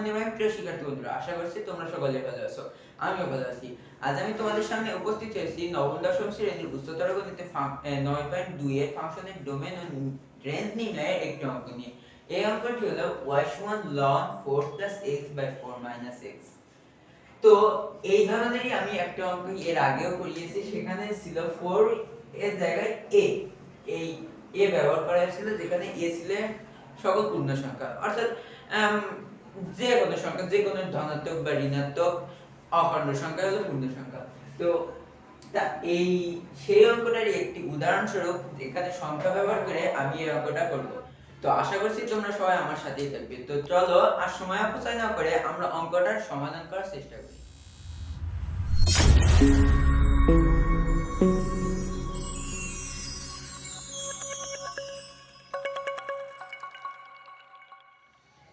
নির্বাহী প্রিয় শিক্ষার্থী বন্ধুরা, আশা করছি তোমরা সকলে ভালো আছো। আমিও ভালো আছি। আজ আমি তোমাদের সামনে উপস্থিত হয়েছি নবম দশম শ্রেণীর উচ্চতর গণিতে 9.2 এর ফাংশনের ডোমেন ও রেঞ্জ নির্ণয়ের একটি অঙ্ক নিয়ে। এই অঙ্কটি হলো y সমান ln 4 x by 4 x। তো এই ধরনেরই আমি একটা অঙ্ক এর আগেও করিয়েছি, সেখানে ছিল 4 এর জায়গায় a, এই a ব্যবহার করা হয়েছিল, যেখানে a ছিল সকল পূর্ণ সংখ্যা, অর্থাৎ যে কোনো সংখ্যা, যে কোনো ধনাত্মক বা ঋণাত্মক অখণ্ড সংখ্যা হলো পূর্ণ সংখ্যা। তো এই সেই অঙ্কটারই একটি উদাহরণস্বরূপ এখানে সংখ্যা ব্যবহার করে আমি এই অঙ্কটা করব। তো আশা করছি তোমরা সবাই আমার সাথেই থাকবে। তো চলো আর সময় অপচয় না করে আমরা অঙ্কটার সমাধান করার চেষ্টা করি।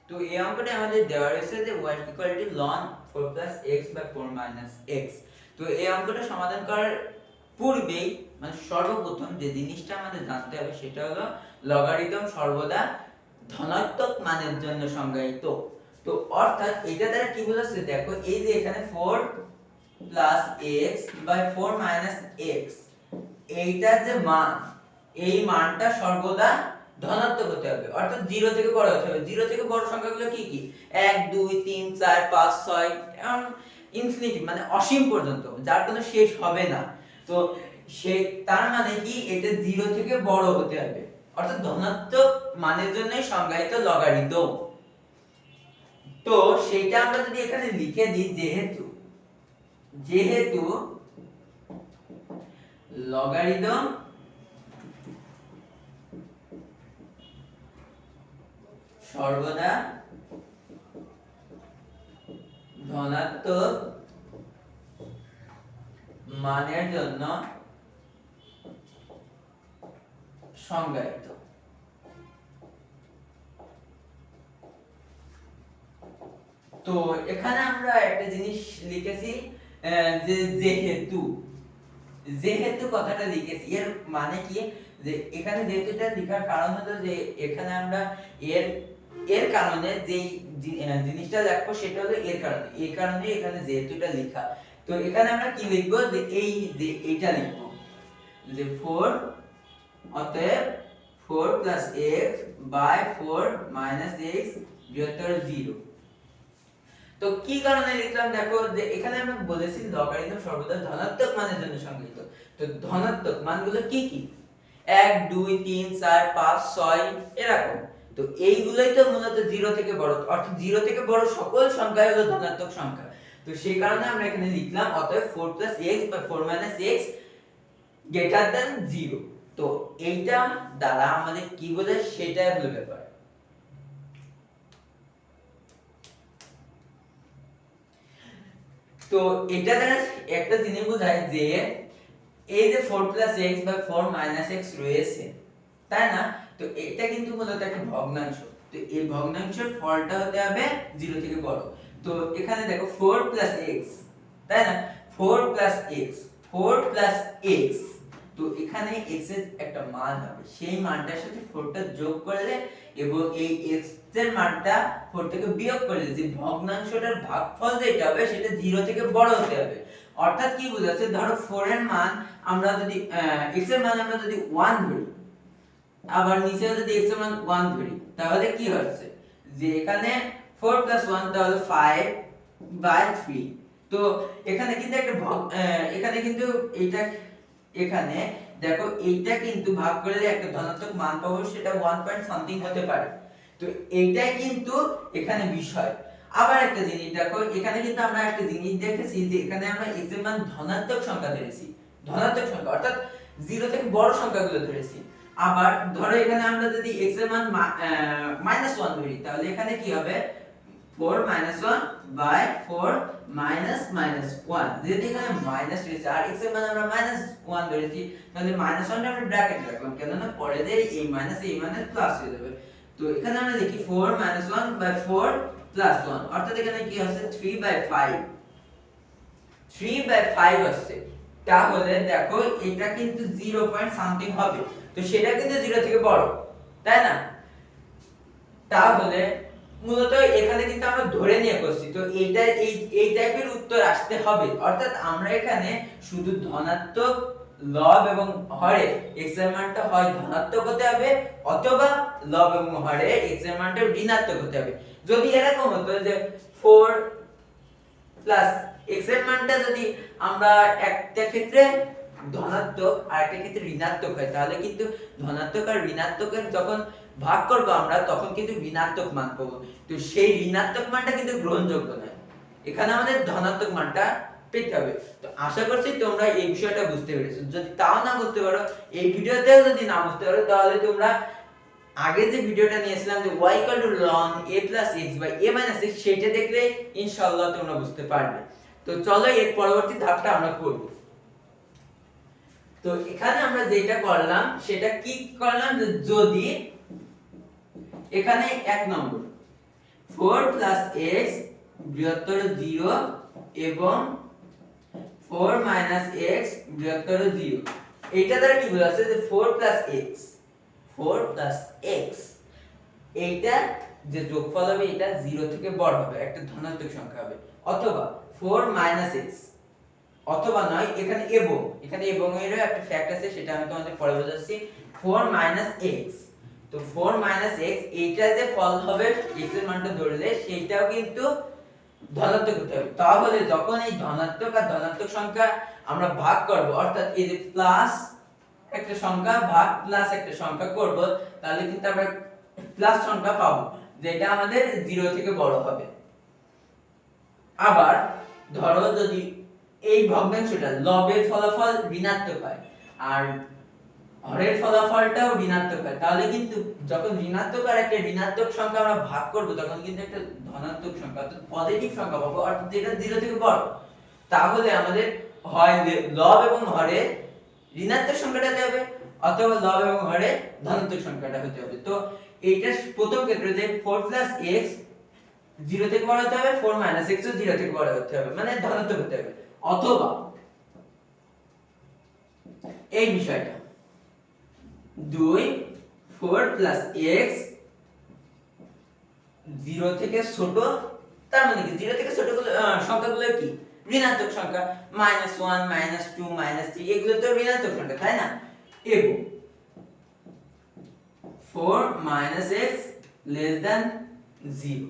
তো এই অঙ্কটা আমাদের দেওয়া রয়েছে যে y ln 4 x by 4 x। তো এই অঙ্কটা সমাধান করার পূর্বেই মানে সর্বপ্রথম যে জিনিসটা আমাদের জানতে হবে সেটা হলো লগারিদম সর্বদা ধনাত্মক মানের জন্য সংজ্ঞায়িত। তো অর্থাৎ এটা দ্বারা কি বোঝাচ্ছে, দেখো এই যে এখানে 4 x by 4 x, এইটার যে মান, এই মানটা সর্বদা ধনাত্মক হতে হবে, অর্থাৎ 0 থেকে বড় হতে হবে। 0 থেকে বড় সংখ্যাগুলো কি কি? 1 2 3 4 5 6 এমন ইনফিনিটি, মানে অসীম পর্যন্ত, যার কোনো শেষ হবে না। তো সেই তার মানে কি, এটা 0 থেকে বড় হতে হবে, অর্থাৎ ধনাত্মক মানের জন্যই সংজ্ঞায়িত লগারিদম। তো সেটা আমরা যদি এখানে লিখে দিই, যেহেতু লগারিদম সর্বদা ধনাত্মক মানের জন্য সংজ্ঞায়িত। তো এখানে আমরা একটা জিনিস লিখেছি, যে যেহেতু কথাটা লিখেছি, এর মানে কি, যে এখানে যেহেতুটা লেখার কারণ হলো যে এখানে আমরা এর কারণে যেই জিনিসটা লিখবো সেটা হলো এর কারণে, এই কারণে এখানে যেহেতুটা লেখা। তো এখানে আমরা কি লিখবো, যে এইটা লিখবো যে 4, অতএব 4 x by 4 x বৃহত্তর 0। তো কি কারণে লিখলাম, দেখো যে এখানে আমরা বলেছি লগারিদম সর্বদা ধনাত্মক মানের জন্য সংজ্ঞায়িত। তো ধনাত্মক মানগুলো কি কি? 1 2 3 4 5 6 এরকম। তো এইগুলোই তো মূলত 0 থেকে বড়, অর্থাৎ 0 থেকে বড় সকল সংখ্যাই হলো ধনাত্মক সংখ্যা। তো সেই কারণে আমরা এখানে লিখলাম অতএব 4 x by 4 x greater than 0। তো এইটা দ্বারা আমাদের কি বোঝায় সেটা হলো ব্যাপার। তো এটা দ্বারা একটা জিনিস বোঝায় যে এই যে 4 x by 4 x রয়েছে, তাই না? তো এটা কিন্তু মূলত একটা ভগ্নাংশ। তো এই ভগ্নাংশের ফলটা হতে হবে 0 থেকে বড়। তো এখানে দেখো 4 x, তাই না? 4 x 4 x, তো এখানে x এর একটা মান হবে, সেই মানটার সাথে 4 টা যোগ করলে এবং এই x এর মানটা 4 থেকে বিয়োগ করলে যে ভগ্নাংশটার ভাগফল যেটা হবে সেটা 0 থেকে বড় হতে হবে। অর্থাৎ কি বোঝাচ্ছে, ধরো 4 এর মান আমরা যদি x এর মান আমরা যদি 1 ধরি, আবার নিচে যদি x এর মান 1 ধরি, তাহলে কি হচ্ছে যে এখানে 4 1 তাহলে 5 by 3। তো এখানে কিন্তু একটা এখানে কিন্তু এইটা, এখানে দেখো এইটা কিন্তু ভাগ করলে একটা ধনাত্মক মান পাবো, সেটা 1 পয়েন্ট সামথিং হতে পারে। তো এইটাই কিন্তু এখানে বিষয়। আবার একটা জিনিস দেখো, এখানে কিন্তু আমরা একটা জিনিস দেখেছি যে এখানে আমরা x এর মান ধনাত্মক সংখ্যা ধরেছি, ধনাত্মক সংখ্যা অর্থাৎ 0 থেকে বড় সংখ্যাগুলো ধরেছি। আবার ধরো এখানে আমরা যদি x এর মান -1 ধরি, তাহলে এখানে কি হবে, 4 1 by 4 1। যেহেতু এখানে মাইনাস রয়েছে আর x এর মান আমরা -1 ধরেছি, তাহলে -1 টা আমরা ব্র্যাকেট রাখলাম, কেননা পরে দিয়ে এই মাইনাস প্লাস হয়ে যাবে। তো এখানে আমরা লিখি 4 1 by 4 1, অর্থাৎ এখানে কি হচ্ছে 3 by 5, 3 by 5 হচ্ছে। তাহলে দেখো এটা কিন্তু 0 পয়েন্ট সামথিং হবে, তো সেটা কিন্তু 0 থেকে বড়, তাই না? তাহলে মূলত এখানে কিন্তু আমরা ধরে নিয়ে করছি, তো এইটা এই টাইপের উত্তর আসতে হবে। অর্থাৎ আমরা এখানে শুধু ধনাত্মক লব এবং হরে x এর মানটা হয় ধনাত্মক হতে হবে, অথবা লব এবং হরে x এর মানটা ঋণাত্মক হতে হবে। যদি এরকম হতো যে 4 প্লাস x এর মানটা যদি আমরা একটা ক্ষেত্রে ধনাত্মক আর একটা ক্ষেত্রে ঋণাত্মক হয়, তাহলে কিন্তু ধনাত্মক আর ঋণাত্মকের যখন ভাগ করব আমরা, তখন কিন্তু ঋণাত্মক মান পাবো। তো সেই ঋণাত্মক মানটা কিন্তু গ্রহণযোগ্য নয়, এখানে আমাদের ধনাত্মক মানটা পেতে হবে। তো আশা করছি তোমরা এই বিষয়টা বুঝতে পেরেছো। যদি তাও না বুঝতে পারো, এই ভিডিওতেও যদি না বুঝতে পারো, তাহলে তোমরা আগে যে ভিডিওটা নিয়েছিলাম যে y ln a x a x, সেটা দেখলে ইনশাআল্লাহ তোমরা বুঝতে পারবে। তো চলো এর পরবর্তী ধাপটা আমরা করব। তো এখানে আমরা যেটা করলাম সেটা কি করলাম, যে যদি এখানে এক নম্বর 4 x বৃহত্তর 0 এবং 4 x বৃহত্তর 0, এইটা দ্বারা কি বোঝাচ্ছে যে 4 x এইটা যে যোগফল হবে এটা 0 থেকে বড় হবে, একটা ধনাত্মক সংখ্যা হবে, অথবা 4 x, অথবা নয় এখানে এবং এরও একটা ফ্যাক্ট আছে, সেটা আমি তোমাদের পরে বোঝাচ্ছি। 4 x, তো 4 x এইটা যে ফল হবে x এর মানটা ধরলে, সেইটাও কিন্তু ধনাত্মক হতে হবে। তাহলে যখন এই ধনাত্মক আর ধনাত্মক সংখ্যা আমরা ভাগ করব, অর্থাৎ এই যে প্লাস একটা সংখ্যা ভাগ প্লাস একটা সংখ্যা করব, তাহলে কিন্তু আমরা প্লাস সংখ্যা পাবো, যেটা আমাদের 0 থেকে বড় হবে। আবার ধরো যদি এই ভগ্নাংশটা লবের ফলাফল ঋণাত্মক হয় আর হরের ফলাফলটাও ঋণাত্মক হয়, তাহলে কিন্তু যখন ঋণাত্মক আর একটা ঋণাত্মক সংখ্যা আমরা ভাগ করব, তখন কিন্তু একটা ধনাত্মক সংখ্যা অর্থাৎ পজিটিভ সংখ্যা পাবো, অর্থাৎ যেটা 0 থেকে বড়। তাহলে আমাদের হয় লব এবং হরে ঋণাত্মক সংখ্যাটা হতে হবে, অথবা লব এবং হরে ধনাত্মক সংখ্যাটা হতে হবে। তো এইটা প্রথম ক্ষেত্রে যে 4 x 0 থেকে বড় হতে হবে, 4 x ও 0 থেকে বড় হতে হবে, মানে ধনাত্মক হতে হবে, অথবা এই বিষয়টা 2 4 x 0 থেকে ছোট, তার মানে কি 0 থেকে ছোট সংখ্যাগুলো কি ঋণাত্মক সংখ্যা, -1 -2 -3, এগুলো তো ঋণাত্মক সংখ্যা, তাই না? এবং 4 x less than 0।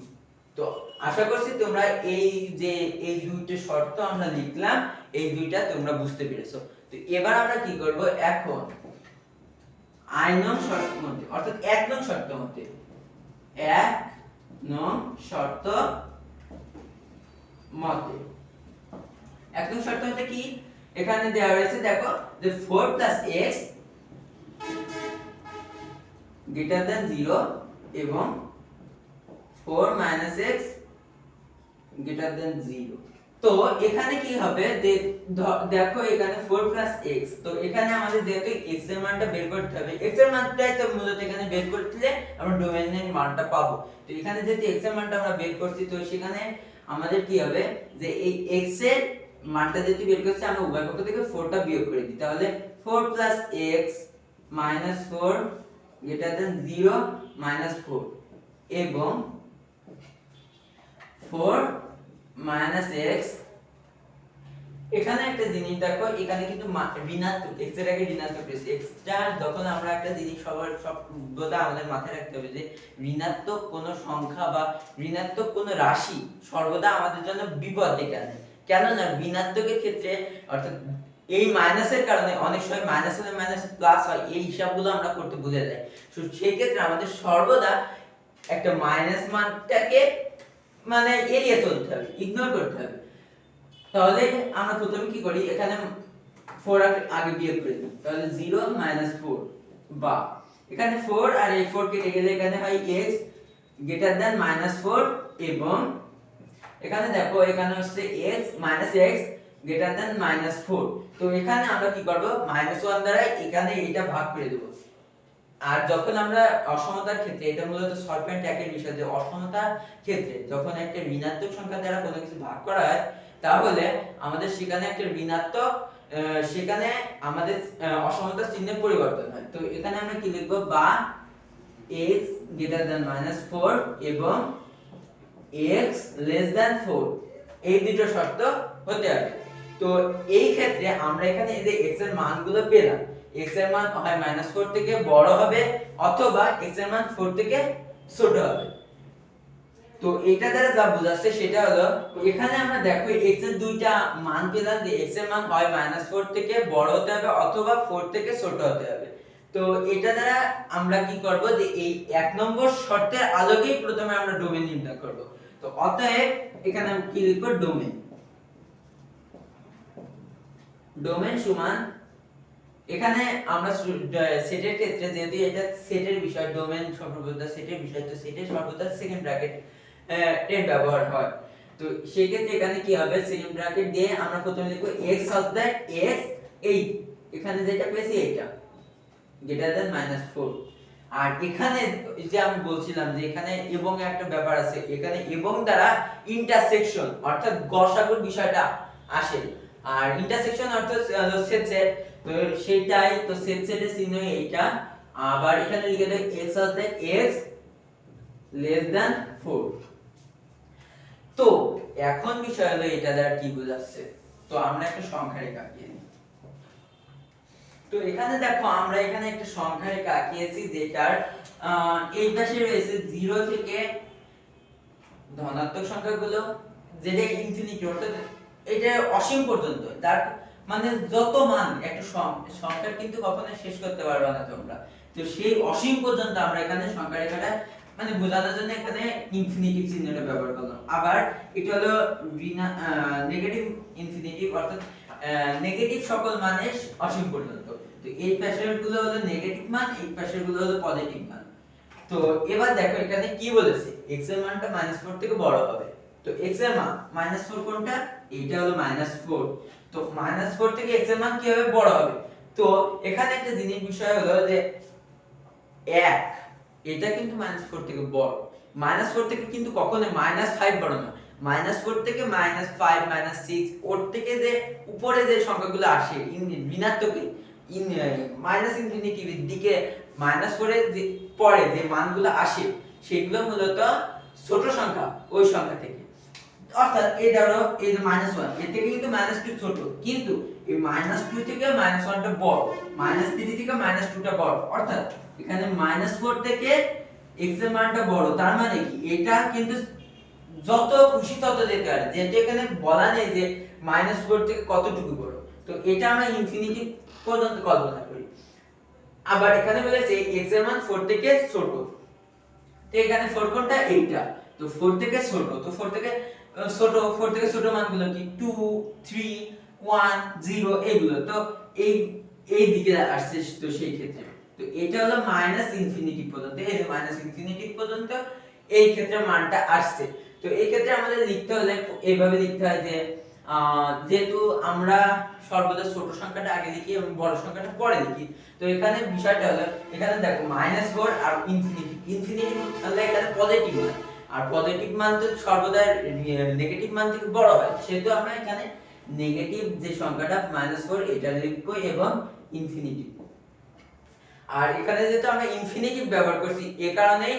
তো আশা করছি তোমরা এই যে এই দুইটা শর্ত আমরা লিখলাম, এই দুইটা তোমরা বুঝতে পেরেছো। তো এবার আমরা কি করব, এখন আই নং শর্ত মতে, অর্থাৎ 1 নং শর্ত মতে, 1 নং শর্ত মতে 1 নং শর্ত মতে কি এখানে দেওয়া রয়েছে, দেখো যে 4 x greater than 0 এবং 4 x greater than 0। তো এখানে কি হবে, দেখো এখানে 4 x, তো এখানে আমাদের যেহেতু x এর মানটা বের করতে হবে, x এর মানটাই তো মূলত এখানে বের করলে আমরা ডোমেইনের মানটা পাবো। তো এখানে যেহেতু x এর মানটা আমরা বের করছি, তো সেখানে আমাদের কি হবে, যে এই x এর মানটা যেহেতু বের করছি, আমরা উভয় পক্ষ থেকে 4 টা বিয়োগ করে দিই, তাহলে 4 x - 4 greater than 0 - 4 এবং 4 x, এখানে একটা জিনিস দেখো, এখানে কিন্তু ঋণাত্মক, x এর আগে ঋণাত্মক রয়েছে। x টা যখন আমরা একটা জিনিস সর্বদা আমাদের মাথায় রাখতে হবে যে ঋণাত্মক কোনো সংখ্যা বা ঋণাত্মক কোনো রাশি সর্বদা আমাদের জন্য বিপদ ডেকে আনে। কেননা ঋণাত্মকের ক্ষেত্রে, অর্থাৎ এই মাইনাসের কারণে অনেক সময় মাইনাস হলে মাইনাস প্লাস হয়, এই হিসাবগুলো আমরা করতে ভুলে যাই। তো সেই ক্ষেত্রে আমাদের সর্বদা একটা মাইনাস মানটাকে মানে এড়িয়ে চলতে হবে, ইগনোর করতে হবে। তাহলে আমরা প্রথমে কি করি, এখানে 4 আগে বিয়োগ করে দিই, তাহলে 0 - 4, বা এখানে 4 আর এই 4 কেটে গেলে এখানে হয় x greater than -4 এবং এখানে দেখো এখানে হচ্ছে x greater than -4। তো এখানে আমরা কি করব, -1 দ্বারা এখানে এটা ভাগ করে দেব। আর যখন আমরা অসমতার ক্ষেত্রে, এটা মূলত 6.1 এর বিষয়, যে অসমতার ক্ষেত্রে যখন একটা ঋণাত্মক সংখ্যা দ্বারা কোনো কিছু ভাগ করা হয়, তাহলে আমাদের সেখানে একটা ঋণাত্মক, সেখানে আমাদের অসমতার চিহ্নের পরিবর্তন হয়। তো এখানে আমরা কি লিখব, বা x greater than -4 এবং x লেস দ্যান 4 এই দুটো শর্ত হতে হবে। তো এই ক্ষেত্রে আমরা এখানে এই যে x এর মানগুলো পেলাম, x এর মান হয় -4 থেকে বড় হবে অথবা x এর মান 4 থেকে ছোট হবে। তো এটা দ্বারা যা বোঝাচ্ছে সেটা হলো এখানে আমরা দেখো x এর দুইটা মান পেলাম যে x এর মান হয় -4 থেকে বড় হতে হবে অথবা 4 থেকে ছোট হতে হবে। তো এটা দ্বারা আমরা কি করব যে এই এক নম্বর শর্তের আলোকেই প্রথমে আমরা ডোমেইন নির্ণয় করব। তো অতএব এখানে আমি কি লিখব, ডোমেইন। ডোমেইন সমান এখানে আমরা সেটের ক্ষেত্রে যেহেতু এটা সেটের বিষয়, ডোমেইন সর্বদা সেটের বিষয়, তো সেটের সর্বদা সেকেন্ড ব্র্যাকেট 10 ব্যবহার হয়। তো সেই ক্ষেত্রে এখানে কি হবে, সেকেন্ড ব্র্যাকেট দিয়ে আমরা প্রথমে লিখব x of that x 8, এখানে যেটা পেয়েছি এটা গ্রেটার দ্যান -4। আর এখানে যে আমি বলছিলাম যে এখানে এবং একটা ব্যাপার আছে, এখানে এবং দ্বারা ইন্টারসেকশন অর্থাৎ গসাগুর বিষয়টা আসে। আর ইন্টারসেকশন অর্থাৎ সেট সেট, তো সেটাই তো সেট সেটের চিহ্ন এইটা। আবার এখানে লিখে দেই x of that x less than 4। তো এখন বিষয় হলো এটা দ্বারা কি বোঝাচ্ছে। তো আমরা একটা সংখ্যা রেখা আঁকিয়ে নিই। তো এখানে দেখো আমরা এখানে একটা সংখ্যা রেখা আঁকিয়েছি যেটার এই পাশে রয়েছে 0 থেকে ধনাত্মক সংখ্যাগুলো, যেটা ইনফিনিটি অর্থাৎ এটা অসীম পর্যন্ত, তার মানে যত মান একটা সংখ্যার কিন্তু কখনো শেষ করতে পারবে না তোমরা। তো সেই অসীম পর্যন্ত আমরা এখানে সংখ্যা রেখাটা মানে বোঝানোর জন্য এখানে ইনফিনিটিভ চিহ্নটা ব্যবহার করলাম। আবার এটা হলো নেগেটিভ ইনফিনিটিভ অর্থাৎ নেগেটিভ সকল মানে অসীম পর্যন্ত। তো এই পাশের গুলো হলো নেগেটিভ মান, এই পাশের গুলো হলো পজিটিভ মান। তো এবার দেখো এখানে কি বলেছে, x এর মানটা -4 থেকে বড় হবে। তো x এর মান -4 কোনটা, এইটা হলো -4। তো -4 থেকে x এর মান কি হবে, বড় হবে। তো এখানে একটা জিনিস বিষয় হলো যে 1 এটা কিন্তু -4 থেকে বড়, -4 থেকে কিন্তু কখনো -5 বড় না। -4 থেকে -5 -6 ওর থেকে যে উপরে যে সংখ্যাগুলো আসে ঋণাত্মক মাইনাস ইনফিনিটির দিকে -4 এর যে পরে যে মানগুলো আসে সেগুলো মূলত ছোট সংখ্যা, ওই সংখ্যা থেকে। অর্থাৎ এই ধরো এই যে -1 এর থেকে কিন্তু -2 ছোট, কিন্তু এই -2 থেকে -1 টা বড়, -3 থেকে -2 টা বড়। অর্থাৎ এখানে -4 থেকে x এর মানটা বড়, তার মানে কি এটা কিন্তু যত খুশি তত যেতে পারে, যেটা এখানে বলা নেই যে -4 থেকে কতটুকু বড়। তো এটা আমরা ইনফিনিটি পর্যন্ত কল্পনা করি। আবার এখানে বলেছে x এর মান 4 থেকে ছোট, তো এখানে 4 কোনটা, এইটা। তো 4 থেকে ছোট, তো 4 থেকে ছোট মানগুলো কি 2 3 1 0 এগুলো। তো এই দিকে আসছে। তো সেই ক্ষেত্রে তো এটা হলো মাইনাস ইনফিনিটি পর্যন্ত, এই যে মাইনাস ইনফিনিটি পর্যন্ত এই ক্ষেত্রে মানটা আসছে। তো এই ক্ষেত্রে আমাদের লিখতে হলে এইভাবে লিখতে হয় যে যেহেতু আমরা সর্বদা ছোট সংখ্যাটা আগে লিখি এবং বড় সংখ্যাটা পরে লিখি। তো এখানে বিষয়টা হলো এখানে দেখো -4 আর ইনফিনিটি তাহলে এখানে পজিটিভ মান, আর পজিটিভ মান তো সর্বদা নেগেটিভ মান থেকে বড় হয়, সেহেতু আমরা এখানে নেগেটিভ যে সংখ্যাটা -4 এটা লিখব এবং ইনফিনিটি। আর এখানে যেহেতু আমরা ইনফিনিটিভ ব্যবহার করছি এই কারণে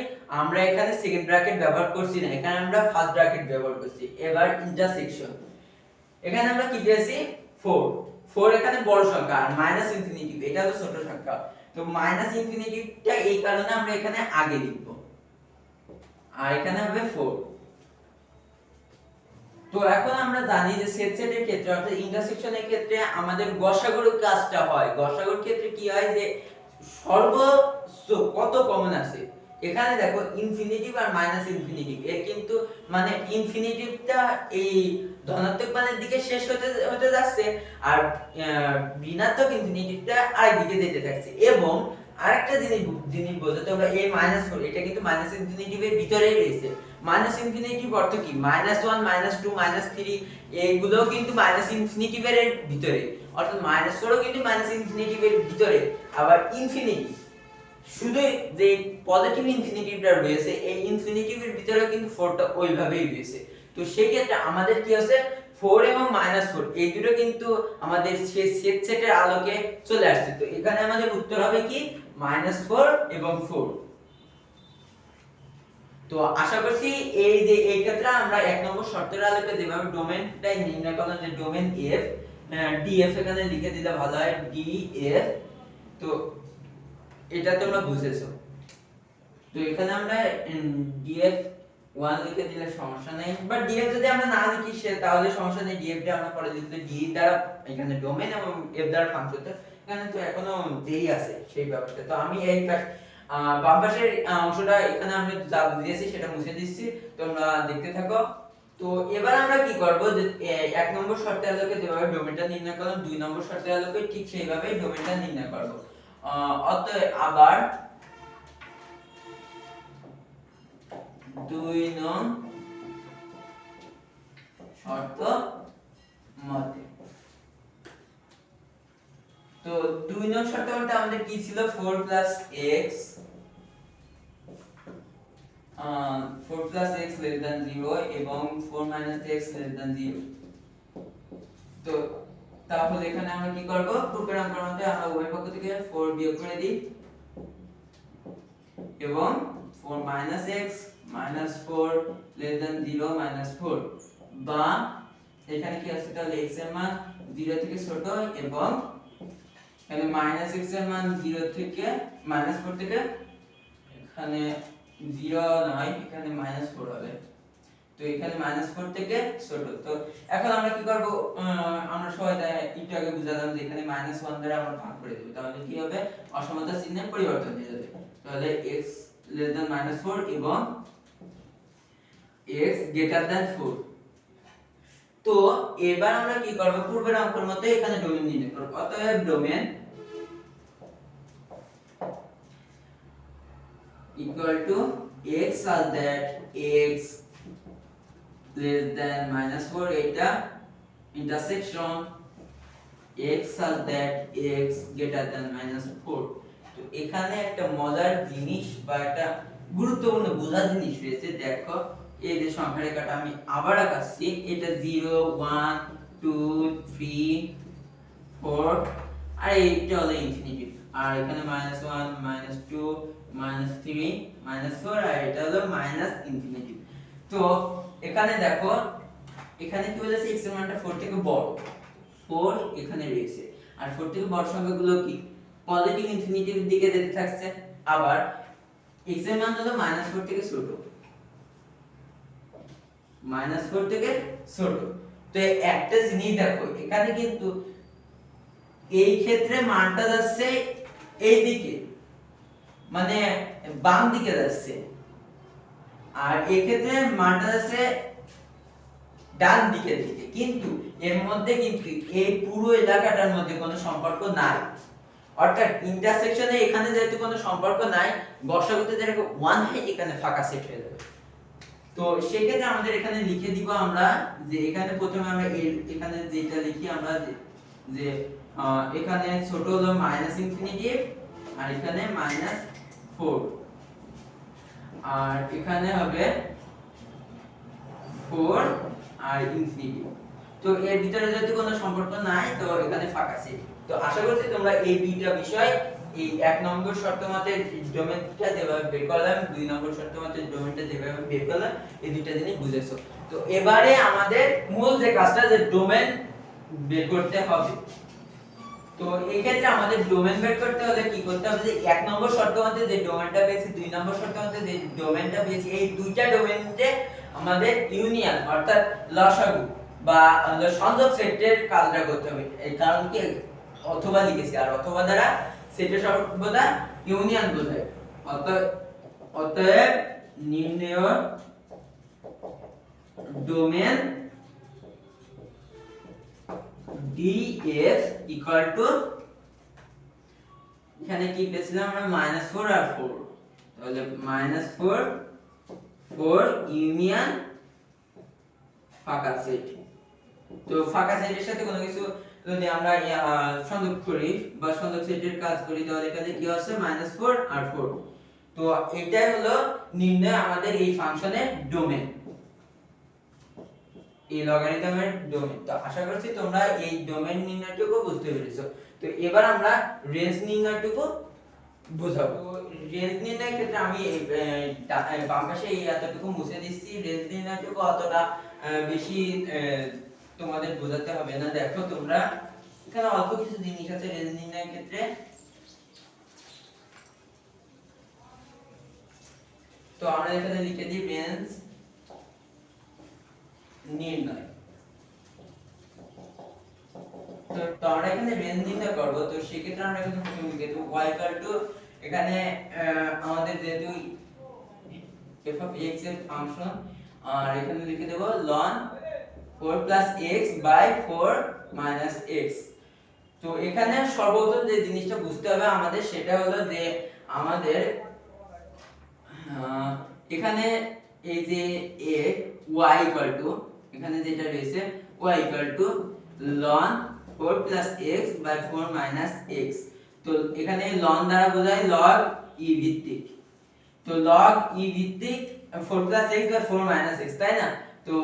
আমরা এখানে সেকেন্ড ব্র্যাকেট ব্যবহার করছি না, এখানে আমরা ফার্স্ট ব্র্যাকেট ব্যবহার করছি। এবার ইন্টারসেকশন, এখানে আমরা কি পেয়েছি 4 এখানে বড় সংখ্যা আর মাইনাস ইনফিনিটিভ এটা হলো ছোট সংখ্যা। তো মাইনাস ইনফিনিটিভটা এই কারণে আমরা এখানে আগে লিখব, আর এখানে হবে 4। তো এখন আমরা জানি যে সেট সেটের ক্ষেত্রে অর্থাৎ ইন্টারসেকশনের ক্ষেত্রে আমাদের গসাগুর কাজটা হয়। গসাগুর ক্ষেত্রে কি হয় যে সর্বোচ্চ কত কমন আছে, এখানে দেখো ইনফিনিটিভ আর মাইনাস ইনফিনিটিভ এর কিন্তু মানে ইনফিনিটিভটা এই ধনাত্মক মানের দিকে শেষ হতে যাচ্ছে আর ঋণাত্মক ইনফিনিটিভটা আরেক দিকে যেতে থাকছে। এবং আরেকটা জিনিস বোঝাতে হবে, এই -4 এটা কিন্তু মাইনাস ইনফিনিটিভের ভিতরেই রয়েছে। মাইনাস ইনফিনিটিভ অর্থ কি, -1 -2 -3 এগুলো কিন্তু মাইনাস ইনফিনিটিভের ভিতরে, অর্থাৎ -4 ও কিন্তু মাইনাস ইনফিনিটিভের ভিতরে। আবার ইনফিনিটি শুধু যে পজিটিভ ইনফিনিটিভটা রয়েছে এই ইনফিনিটিভের ভিতরে কিন্তু 4টা ওইভাবেই রয়েছে। তো সেই ক্ষেত্রে আমাদের কি আছে 4 এবং -4 এই দুটো কিন্তু আমাদের সেট সেটের আলোকে চলে আসছে। তো এখানে আমাদের উত্তর হবে কি -4 এবং 4। তো আশা করছি এই যে এই ক্ষেত্রে আমরা এক নম্বর শর্তের আলোকে যেভাবে ডোমেনটাই নির্ণয় করলাম যে ডোমেন এফ ডিএফ এখানে লিখে দিলে ভালো হয় ডিএফ। তো এটা তোমরা বুঝেছো। তো এখানে আমরা ডিএফ 1 লিখে দিলে সমস্যা নেই, বাট ডিএফ যদি আমরা না লিখি তাহলে সমস্যা নেই, ডিএফ টা আমরা পরে লিখলে ডি দ্বারা এখানে ডোমেন এবং এফ দ্বারা ফাংশন। তো এখানে তো এখনো দেরি আছে সেই ব্যাপারটা। তো আমি এই বাম পাশের অংশটা এখানে আমি যা বুঝিয়েছি সেটা মুছে দিচ্ছি, তোমরা দেখতে থাকো। তো এবার আমরা কি করব যে এক নম্বর শর্তের আলোকে যেভাবে ডোমেনটা নির্ণয় করলাম, দুই নম্বর শর্তের আলোকে ঠিক সেইভাবেই ডোমেনটা নির্ণয় করব। অতএব আবার 2 নং শর্ত মতে। তো 2 নং শর্ত মতে আমাদের কি ছিল 4 x 4 x less than 0 এবং 4 x less than 0। তো তাহলে এখানে আমরা কি করব, পূর্বের অঙ্কের মধ্যে আমরা উভয় পক্ষ থেকে 4 বিয়োগ করে দিই এবং 4 x 4 less than 0 4, বা এখানে কি আছে তাহলে x এর মান 0 থেকে ছোট এবং এখানে x এর মান 0 থেকে 4 থেকে, এখানে 0 নয় এখানে -4 হবে। তো এখানে -4 থেকে ছোট। তো এখন আমরা কি করব, আমরা সবাই একটু আগে বুঝালাম যে এখানে -1 দ্বারা আমরা ভাগ করে দেব, তাহলে কি হবে অসমতা চিহ্নের পরিবর্তন হয়ে যাবে। তাহলে x less than -4 এবং x greater than 4। তো এবার আমরা কি করব, পূর্বের অঙ্কের মতো এখানে ডোমেন নির্ণয় করব। অতএব domain equal to x such that x less than -4 এটা intersection x such that x greater than -4। তো এখানে একটা মজার জিনিস বা একটা গুরুত্বপূর্ণ বোঝার জিনিস রয়েছে। দেখো এই যে সংখ্যা রেখাটা আমি আবার আঁকাচ্ছি, এটা 0 1 2 3 4 আর এইটা হলো ইনফিনিটি, আর এখানে -1 -2 -3 -4 আর এটা হলো −ইনফিনিটি। তো এখানে দেখো এখানে কি বলেছে x এর মানটা 4 থেকে বড়, 4 এখানে রয়েছে, আর 4 থেকে বড় সংখ্যাগুলো কি পজিটিভ ইনফিনিটির দিকে যেতে থাকছে। আবার x এর মান হলো -4 থেকে ছোট, -4 থেকে ছোট। তো একটা জিনিস দেখো এখানে কিন্তু এই ক্ষেত্রে মানটা যাচ্ছে এই দিকে, মানে বাম দিকে যাচ্ছে, আর এই ক্ষেত্রে মানটা যাচ্ছে ডান দিকের দিকে। কিন্তু এর মধ্যে কিন্তু এই পুরো এলাকাটার মধ্যে কোনো সম্পর্ক নাই, অর্থাৎ ইন্টারসেকশনে এখানে যেহেতু কোনো সম্পর্ক নাই, বর্গক্ষেত্রে যেটা 1 হয় এখানে ফাঁকা সেট হয়ে যাবে। তো সেক্ষেত্রে আমাদের এখানে লিখে দিব আমরা যে এখানে প্রথমে আমরা এখানে যেটা লিখি আমরা যে এখানে ছোট হলো −ইনফিনিটি আর এখানে -4, আর এখানে হবে 4 আর ইনফিনিটি। তো এর ভিতরে যেহেতু কোনো সম্পর্ক নাই তো এখানে ফাঁকা সেট। তো আশা করছি তোমরা এই দুইটা বিষয়, এই এক নম্বর শর্ত মতে ডোমেনটা যেভাবে বের করলাম, দুই নম্বর শর্ত মতে ডোমেনটা যেভাবে বের করলাম, এই দুইটা জিনিস বুঝেছো। তো এবারে আমাদের মূল যে কাজটা যে ডোমেন বের করতে হবে। তো এই ক্ষেত্রে আমাদের ডোমেন বের করতে হলে কি করতে হবে, যে এক নম্বর শর্ত মতে যে ডোমেনটা পেয়েছি, দুই নম্বর শর্ত মতে যে ডোমেনটা পেয়েছি, এই দুইটা ডোমেনে আমাদের ইউনিয়ন অর্থাৎ লসাগু বা সংযোগ সেটের কাজটা করতে হবে। এই কারণ কি অথবা লিখেছি, আর অথবা দ্বারা সেটের সর্বদা ইউনিয়ন বোঝায়। অতএব নির্ণেয় ডোমেন df equal to, এখানে কি পেয়েছিলাম আমরা -4 আর 4, তাহলে -4 4 ইউনিয়ন ফাঁকা সেট। তো ফাঁকা সেটের সাথে কোনো কিছু যদি আমরা সংযোগ করি বা সংযোগ সেটের কাজ করি, তাহলে এখানে কি আছে -4 আর 4। তো এটাই হলো নির্ণয় আমাদের এই ফাংশনের ডোমেন, এই লগারিদমের ডোমেন। তো আশা করছি তোমরা এই ডোমেন নির্ণয়টুকু বুঝতে পেরেছো। তো এবার আমরা রেঞ্জ নির্ণয়টুকু বুঝাবো। রেঞ্জ নির্ণয়ের ক্ষেত্রে আমি বাম পাশে এই এতটুকু মুছে দিচ্ছি, রেঞ্জ নির্ণয়টুকু অতটা বেশি তোমাদের বোঝাতে হবে না। দেখো তোমরা এখানে অল্প কিছু জিনিস আছে রেঞ্জ নির্ণয়ের ক্ষেত্রে। তো আমরা এখানে লিখে দিই রেঞ্জ নির্ণয়। তো আমরা এখানে রেঞ্জ নির্ণয় করব, তো সেক্ষেত্রে আমরা এখানে প্রথমে লিখে দেব y এখানে আমাদের যেহেতু f of x এর ফাংশন, আর এখানে লিখে দেব ln 4 x by 4 x। তো এখানে সর্বপ্রথম যে জিনিসটা বুঝতে হবে আমাদের সেটা হলো যে আমাদের এখানে এই যে y এখানে যেটা রয়েছে y ln 4 x by 4 x। তো এখানে ln দ্বারা বোঝায় log e ভিত্তিক, তো log e ভিত্তিক 4 x by 4 x, তাই না? তো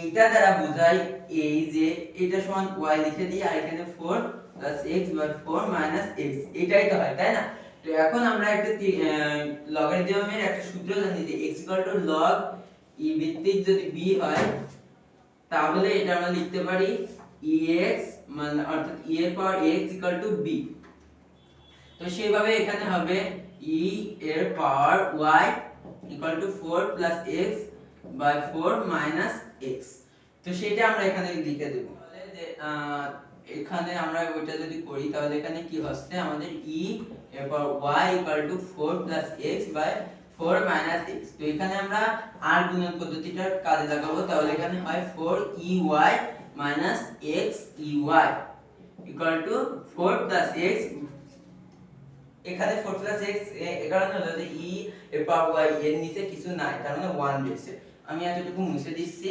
এইটা দ্বারা বোঝায় এই যে এটা সমান y লিখে দিই, আর এখানে 4 x by 4 x, এটাই তো হয়, তাই না? তো এখন আমরা একটা লগারিদমের একটা সূত্র জানি যে x log e ভিত্তিক যদি b হয় তাহলে এটা আমরা লিখতে পারি ex মানে অর্থাৎ e এর পাওয়ার x b। তো সেইভাবে এখানে হবে e এর পাওয়ার y 4 x by 4 x। তো সেটা আমরা এখানে লিখে দেব। তাহলে যে এখানে আমরা ওইটা যদি করি তাহলে এখানে কি হচ্ছে আমাদের e এর পাওয়ার y 4 x by 4 x। তো এখানে আমরা আর গুণন পদ্ধতিটা কাজে লাগাবো, তাহলে এখানে হয় 4ey x ey 4 x। এখানে 4 x এর কারণে হলো যে e এর পাওয়ার y এর নিচে কিছু নাই, তার মানে 1 রয়েছে। আমি এতটুকু মুছে দিচ্ছি।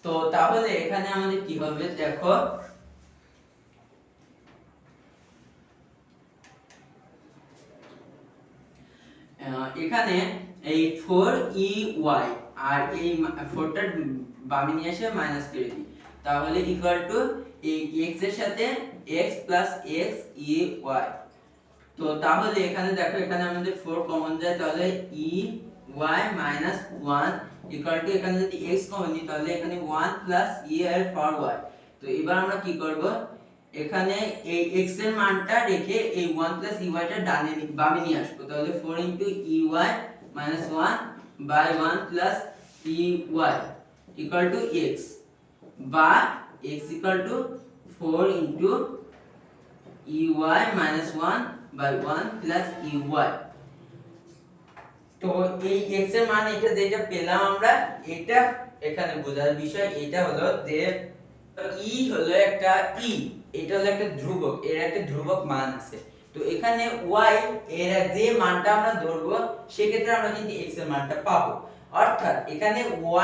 তো তাহলে এখানে আমাদের কি হবে দেখো, এখানে এই 4ey আর এই 4টা বামে নিয়ে এসে মাইনাস করে দিই, তাহলে ইকুয়াল টু এই x এর সাথে x x ey। তো তাহলে এখানে দেখো এখানে আমাদের 4 কমন যায়, তাহলে ey 1 ইকুয়াল টু এখানে যদি x কমন নিই তাহলে এখানে 1 e এর পাওয়ার y। তো এবার আমরা কি করব, এখানে এই x এর মানটা রেখে এই 1 ey টা ডানে বামে নিয়ে আসবো, তাহলে 4 ey 1 by 1 ey equal to x, বা x equal to 4 ey 1 by 1 ey। তো এই x এর মান এটা যেটা পেলাম আমরা, এটা এখানে বোঝার বিষয় এটা হলো যে e হলো একটা এটা হলো একটা ধ্রুবক, এর একটা ধ্রুবক মান আছে। তো এখানে y এর যে মানটা আমরা ধরবো সেক্ষেত্রে আমরা কিন্তু x এর মানটা পাবো। অর্থাৎ এখানে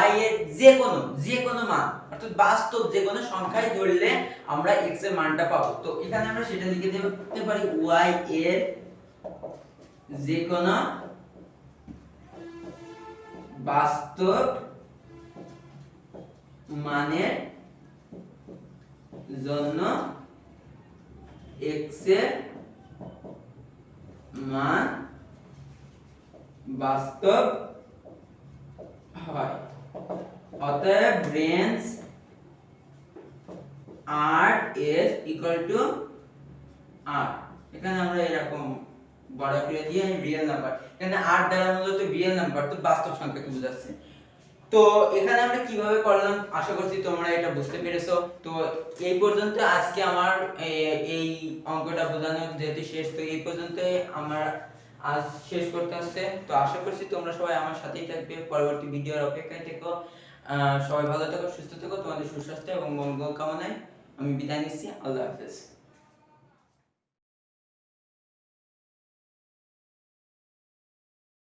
y এর যে কোনো মান অর্থাৎ বাস্তব যে কোনো সংখ্যায় ধরলে আমরা x এর মানটা পাবো। তো এখানে আমরা সেটা লিখে দিতে পারি y এর যে কোনো বাস্তব মানের জন্য x এর মান বাস্তব হয়। অতএব range r is equal to r। এখানে আমরা এরকম বড় করে দিয়ে রিয়েল নাম্বার, এখানে r দ্বারা মূলত রিয়েল নাম্বার তো বাস্তব সংখ্যাকে বোঝাচ্ছে। তো এখানে আমরা কিভাবে করলাম আশা করছি তোমরা এটা বুঝতে পেরেছো। তো এই পর্যন্ত আজকে আমার এই অঙ্কটা বোঝানো যেহেতু শেষ, তো এই পর্যন্ত আমার আজ শেষ করতে হচ্ছে। তো আশা করছি তোমরা সবাই আমার সাথেই থাকবে, পরবর্তী ভিডিওর অপেক্ষায় থেকো। সবাই ভালো থেকো, সুস্থ থেকো, তোমাদের সুস্বাস্থ্য এবং মঙ্গল কামনায় আমি বিদায় নিচ্ছি। আল্লাহ হাফেজ।